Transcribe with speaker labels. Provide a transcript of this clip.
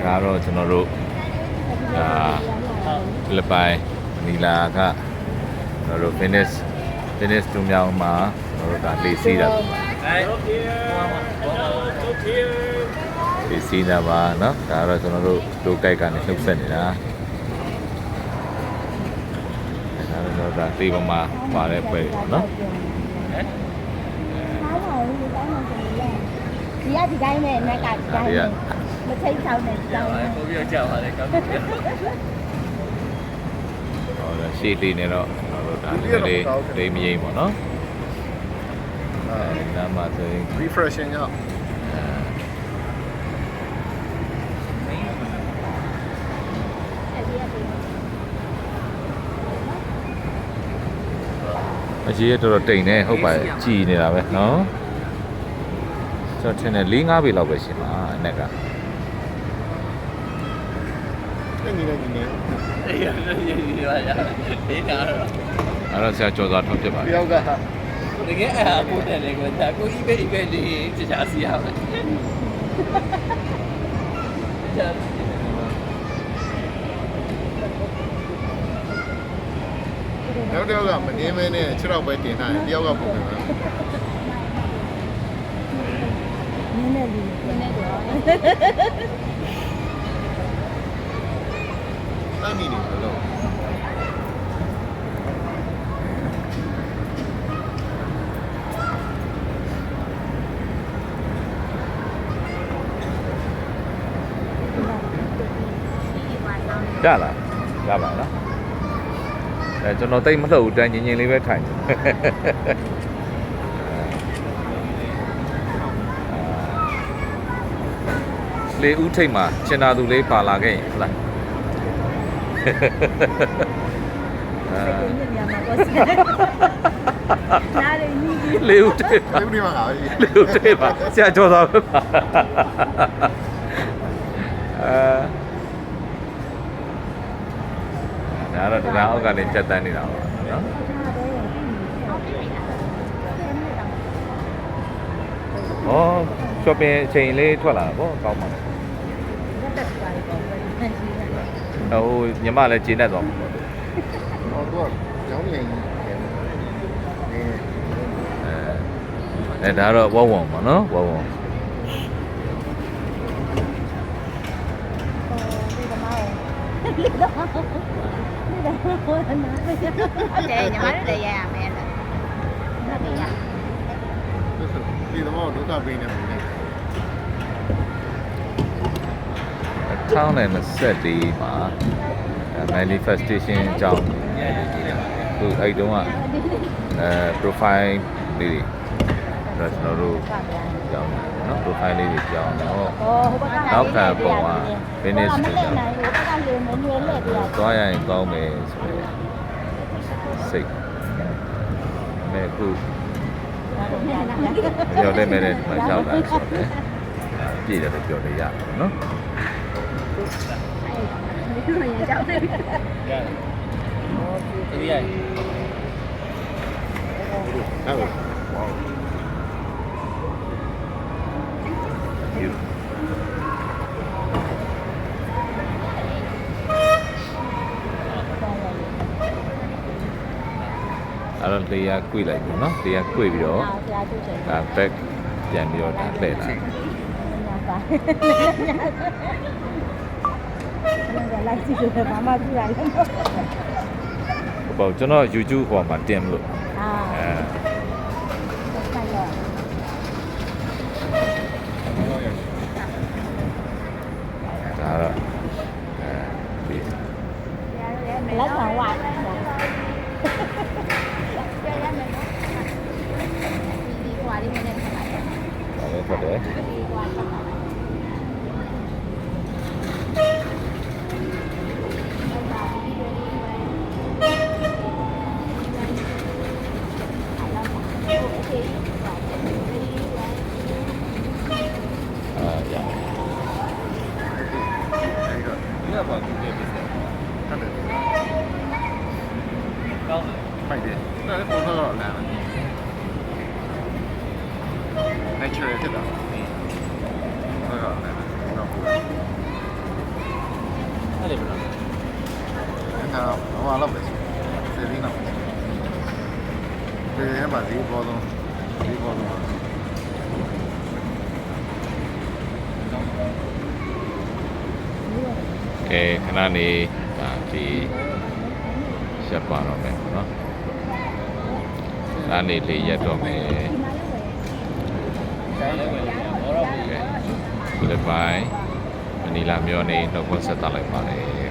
Speaker 1: ဒါတော့ကျွန်တော်တို့ဒါဖိလစ်ပိုင်မနီလာကကျွန်တော်တို့ finish တူမြောင်းမှာကျွန်တော်တို့ဒါလေစီးတာလေစီးတာပါเนาะဒါတော့ကျွန်တော်တို့တိုးကိုက်ကနေနှုတ်ဆက်နေတာဒါတော့ကျွန်တော်ဒါတေးပေါ်မှာပါတဲ့ပွဲเนาะ
Speaker 2: ဒီကဒီတိုင်းနဲ့နက်ကဒီတိုင်းနဲ့မချိတ်ချောင်းနဲ့ဒီတိုင်းနဲ့
Speaker 3: ပို့ပြီးကြောက်ပါလေကောင်းပြီ
Speaker 1: ဟောဒါရှေ့လေးနဲ့တော့ကျွန်တော်တို့ဒါလေးတိတ်မရိမ့်ပေါ့เนาะဒါမှဆိုရင်
Speaker 4: refreshing ရော
Speaker 1: အကြီးရတော်တိတ်နေဟုတ်ပါကြည်နေတာပဲเนาะကျွန်တော်ထင်တယ်4-5ပေလောက်ပဲရှိမှာအနက်က
Speaker 4: အဲ့ဒီလည်းဒီနေ
Speaker 3: အေးရပါရအေးနာတော့
Speaker 1: အဲ့တော့ဆရာကျော်စွာထွန်းဖြစ်ပါတ
Speaker 4: တယောက်က
Speaker 3: တကယ်အားကိုတယ်လေကွာဒါကို eBay လေးတခြားစီရပါ
Speaker 4: နောက်တယောက်ကမနေမဲနဲ့6တော့ပဲတင်ထားတယ်တယောက်ကပုံမှန်
Speaker 2: နည်းနည်းလေးနည်းနည်းတော့
Speaker 4: အမီနေလို့
Speaker 1: ကြလားကြပါလားကျွန်တော်တိတ်မလှုပ်ဘူးတန်းငင်ငင်လေးပဲထိုင်လေဦးထိတ်မှာချင်သာသူလေးပါလာခဲ့ရင်ဟုတ်လားလေဦးထိတ်
Speaker 4: လေးဒီမှာဟာ
Speaker 1: လေဦးထိတ်ပါဆရာကျော်သွားပဲပါဒါတော့တရားအောက်ကနေဖြတ်တန်းနေတာပါနော်ဟော shopping အချိန်လေးထွက်လာတော့ကောင်းပါလားဟိုညီမလည်းကျေနပ်သွားမှာပေါ့
Speaker 4: ဟောတော့ကျောင်းငယ်ကြီး
Speaker 1: ဒါတော့ဝဝွန်ပါနော်ဝဝွန်
Speaker 2: ဟုတ်တယ်ညီမတို့လည်းရရမယ်လို့ဟုတ်တယ်ရ
Speaker 4: ဒီတော့ဒုက္ခပေးနေတယ်
Speaker 1: ထောင်းနဲ့24မှာ manifestation အကြောင်းသူအဲ့တုန်းကprofile လေးတွေကျွန်တော်တို့ကြောင်းเนาะ profile လေးတွေကြောင်းတော့နောက်ကပုံက finish ဆိုတော့သွားရရင်ကောင်းမယ်ဆိုရယ်စိတ်မဲ့ခုပြောလိုက်မယ်မကြောက်တာဆိုတော့ပြည့်တယ်လို့ပြောနေရเนาะ
Speaker 3: အေးရ
Speaker 4: ဟုတ်
Speaker 1: အဲ့တော့တရား꿰လိုက်ပြီเนาะတရား꿰ပြီးတော့ဒါ back ပြန်ပြီးတော့ဒါလှည့်လာ
Speaker 2: လိုက်ကြည့်လို့ဘာမှပြရတယ်
Speaker 1: ပေါ့ကျွန်တော် YouTube ဟောမှာတင်လို့ဒါတော့
Speaker 2: လက်ဆောင်ဝါ
Speaker 1: ဟုတ်တယ်
Speaker 4: ဖိုက်တယ်ဒါလည်းပုံတော့လာတယ် natural ဖြစ်တာဟုတ်ကဲ့တော့ ထဲမှာဈေးပေါ်ဆုံးဈေးပေါ်ဆုံး
Speaker 1: ကဲခဏနေဒါဒီရှက်ပါတော့မယ်နော်ဒါနေလေးရက်တော့မယ်
Speaker 3: ဆိုင်လည်းပဲဘောတော့ပြီ
Speaker 1: ကဲဒီပိုင်းမနီလာမျိုးနေနှုတ်ခွန်းဆက်တာလိုက်ပါလေ